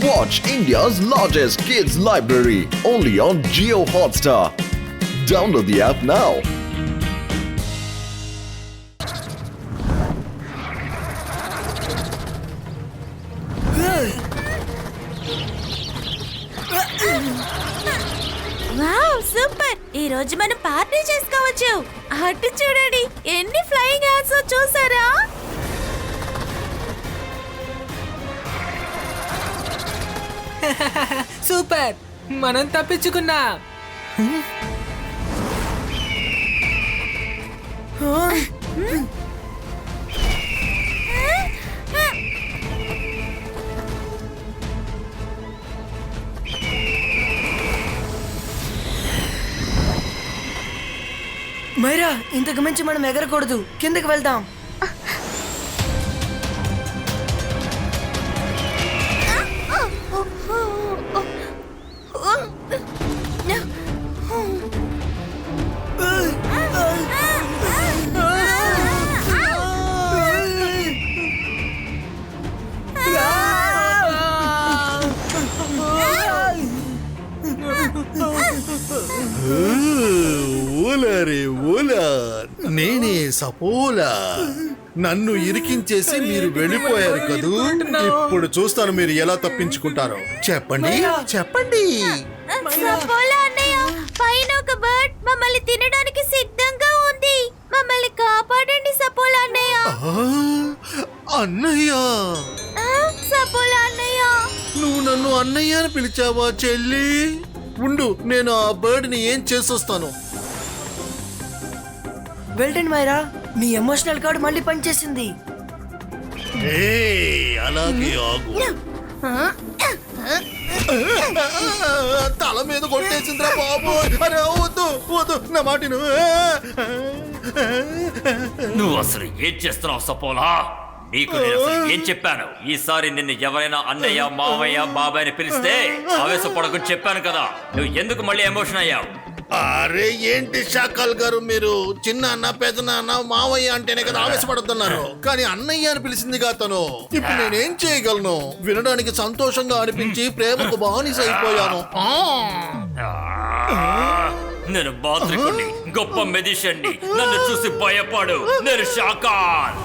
Watch India's largest kids library only on Jio Hotstar. Download the app now. Wow super! ఈ రోజు మనం party చేసుకోవచ్చు. అటు చూడండి, ఎన్ని ఫ్లయింగ్ యాడ్స్ చూసారా? సూపర్, మనం తప్పించుకున్నాం. మైరా, ఇంతకు మించి మనం ఎగరకూడదు. కిందకి వెళ్దాం. ఓలా నేనే సపోలా. నన్ను ఇరికించేసి మీరు వెళ్ళిపోయారు కదూ. ఇప్పుడు చూస్తాను మీరు ఎలా తప్పించుకుంటారో. చెప్పండి చెప్పండి. సపోలా అన్నయ్య, పైన ఒక బర్డ్ మమ్మల్ని తినడానికి సిద్ధంగా ఉంది. మమ్మల్ని కాపాడండి సపోలా అన్నయ్య. అన్నయ్య? సపోలా అన్నయ్య, నువ్వు నన్ను అన్నయ్య అని పిలిచావా చెల్లి? ఉండు, నేను ఆ బర్డ్ ని ఏం చేసొస్తాను. వెళ్ళండి మైరా, నీ ఎమోషనల్ కార్డు మళ్ళీ పనిచేసింది. అలాగే ఆగు. తల మీద కొట్టేసిందిరా బాబు. అరే వద్దు వద్దు, నా మాటిను. నువ్వు అసలు ఏం చేస్తున్నావు సపోలా? నీకు నేను అసలు ఏం చెప్పాను? ఈసారి నిన్ను ఎవరైనా అన్నయ్య, మావయ్య, బాబాయ్ అని పిలిస్తే ఆవేశపడకని చెప్పాను కదా. నువ్వు ఎందుకు మళ్ళీ ఎమోషన్ అయ్యావు? అరే ఏంటి షాకాల్ గారు, మీరు చిన్న అన్న, పెద్ద నాన్న, మావయ్య అంటేనే కదా ఆవేశపడుతున్నారు. కానీ అన్నయ్య అని పిలిచిందిగా తను. ఇప్పుడు నేనేం చేయగలను? వినడానికి సంతోషంగా అనిపించి ప్రేమకు బానిస అయిపోయాను. నేను బాత్రికుడిని, గొప్ప మెజిషియన్ని. నన్ను చూసి భయపడు. నేను షాకాల్.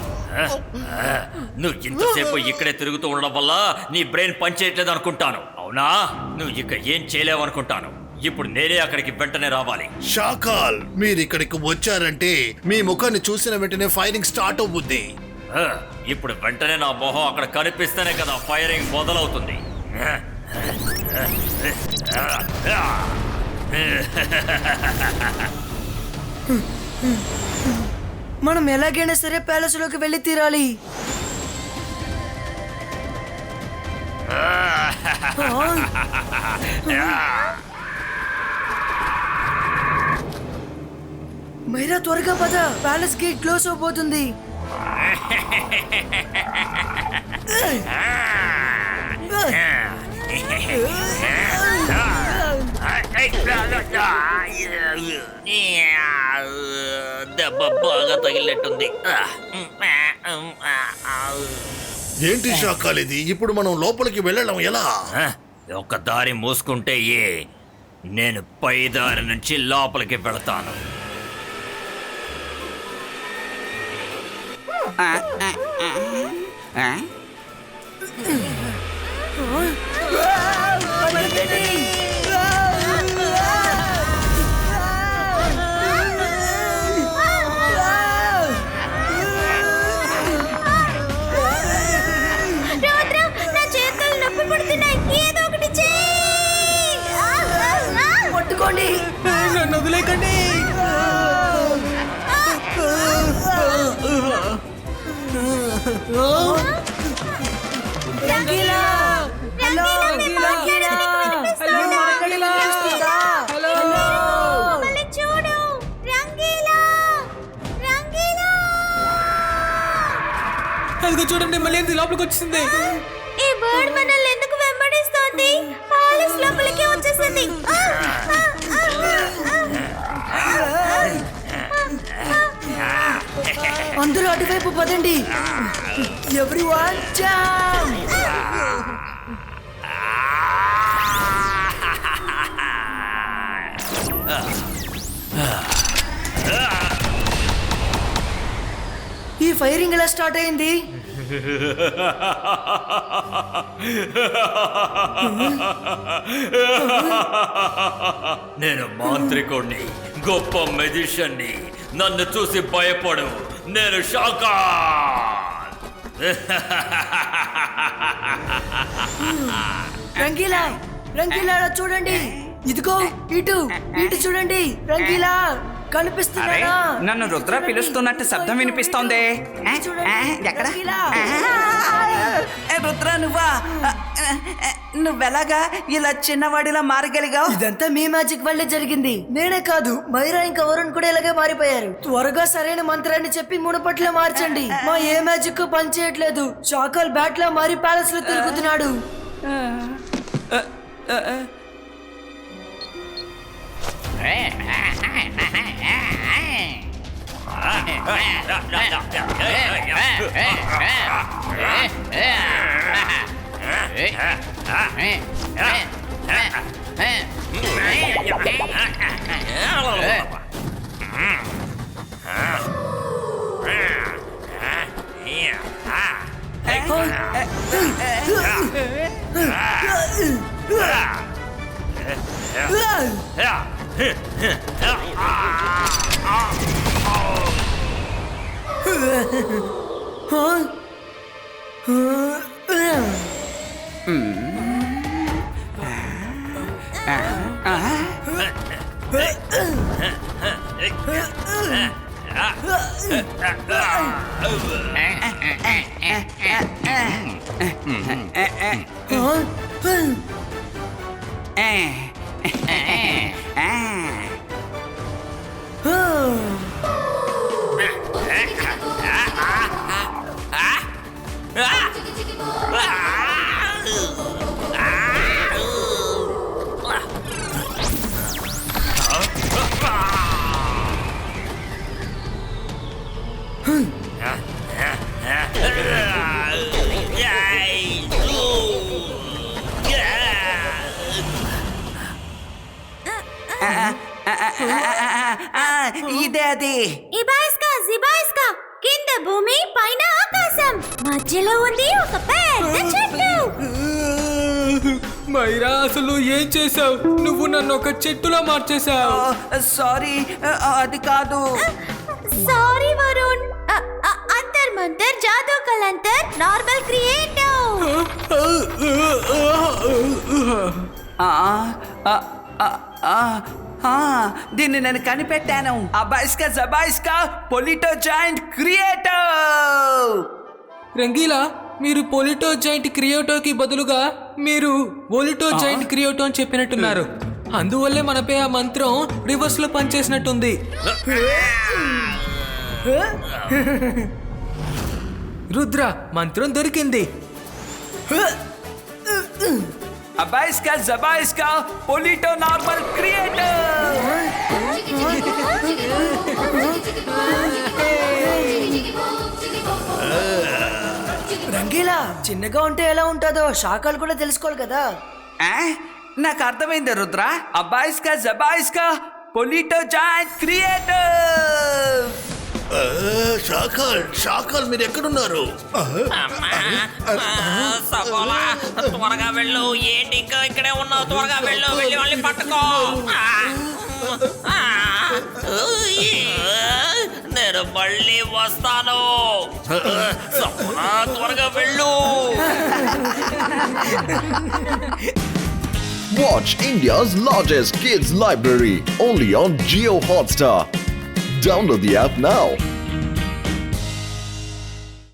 నువ్వు ఇంతసేపు ఇక్కడే తిరుగుతూ ఉండడం వల్ల నీ బ్రెయిన్ పనిచేయట్లేదు అనుకుంటాను. అవునా? నువ్వు ఇక ఏం చేయలేవు అనుకుంటాను. ఇప్పుడు నేనే అక్కడికి వెంటనే రావాలి. షాకాల్, మీరు ఇక్కడికి వచ్చారంటే మీ ముఖాన్ని చూసిన వెంటనే ఫైరింగ్ స్టార్ట్ అవుతుంది. ఇప్పుడు వెంటనే నా మొహం అక్కడ కనిపిస్తేనే కదా ఫైరింగ్ మొదలవుతుంది. మనం ఎలాగైనా సరే ప్యాలెస్ లోకి వెళ్ళి తీరాలి. మైరా త్వరగా పద, ప్యాలెస్ గేట్ క్లోజ్ అవబోతుంది. దెబ్బ బాగా తగిలినట్టుంది. ఏంటి షాకాల్ ఇది? ఇప్పుడు మనం లోపలికి వెళ్ళడం ఎలా? ఒక దారి మూసుకుంటే నేను పై దారి నుంచి లోపలికి వెళతాను. పట్టుకోండి, నన్ను వదిలేకండి. Rangeela, hello Rangeela, hello Rangeela, hello చూడు రంగీలా, రంగీలా. అదిగో చూడండి, మళ్ళీ ఏంది లోపలికి వచ్చింది. ఈ బర్డ్ మనల్ని ఎందుకు వెంబడిస్తోంది? ప్యాలెస్ లోపలికి వచ్చేసింది. అందరూ అటువైపు పదండి. Everyone jump. ఫైరింగ్ ఎలా స్టార్ట్ అయింది? నేను మాంత్రికుణ్ణి, గొప్ప మెజిషియన్ని. నన్ను చూసి భయపడు, నేను షాకాన్. రంగీలా రంగీలా చూడండి, ఇదిగో ఇటు ఇటు చూడండి. రంగీలా అరే, కనిపిస్తున్నాడా? నన్ను రుద్ర పిలుస్తున్నట్టు శబ్దం వినిపిస్తోంది. ఎక్కడ? రుద్ర నువ్వా? నువ్వెలాగా ఇలా చిన్నవాడిలా మారగలిగావు? ఇదంతా మీ మ్యాజిక్ వల్లే జరిగింది. నేనే కాదు, మైరా ఇంకా వరుణ్ కూడా ఇలాగే మారిపోయారు. త్వరగా సరైన మంత్రాన్ని చెప్పి మునపట్ల మార్చండి. మా ఏ మ్యాజిక్ పనిచేయట్లేదు. చాకల్ బ్యాట్ లా మారి ప్యాలెస్ లో తిరుగుతున్నాడు. ఇదే అది. ఇబాయిస్కా జిబాయిస్కా, కింద భూమి పైన ఆకాశం, మధ్యలో ఉంది ఒక పెద్ద చెట్టు. మైరా, అసలు ఏం చేసావు? నువ్వు నన్ను ఒక చెట్టులా మార్చేశావు. సారీ, అది కాదు. సారీ వరుణ్. అంతర్ మంతర్ జాదూ కలంతర్ నార్మల్ క్రియేటివ్. దీన్ని నేను కనిపెట్టాను. అబాయిస్కా జబాయిస్కా పొలిటో జాయింట్ క్రియేటివ్. రంగీలా, మీరు పొలిటో జాయింట్ క్రియోటోకి బదులుగా మీరు ఒలిటో జాయింట్ క్రియోటో అని చెప్పినట్టున్నారు. అందువల్లే మనపై ఆ మంత్రం రివర్స్ లో పనిచేసినట్టుంది. రుద్ర, మంత్రం దొరికింది. అబాయిస్కా జబాయిస్కా పొలిటో నార్మల్ క్రియేటివ్. రంగీలా, చిన్నగా ఉంటే ఎలా ఉంటుందో శాఖలు కూడా తెలుసుకోవాలి కదా. నాకు అర్థమైంది రుద్ర. అబాయిస్కా జబాయిస్కా పొలిటో జాయింట్ క్రియేటివ్. షాకాల్ మీరు ఎక్కడున్నారు? సకోలా, త్వరగా వెళ్ళు. ఏంటి ఇంకా ఇక్కడే ఉన్నావు? త్వరగా వెళ్ళు, వెళ్ళి వాళ్ళని పట్టుకో. నేను మళ్ళీ వస్తాను. సకోలా, త్వరగా వెళ్ళు. Watch India's largest kids library only on Jio Hotstar. Download the app now.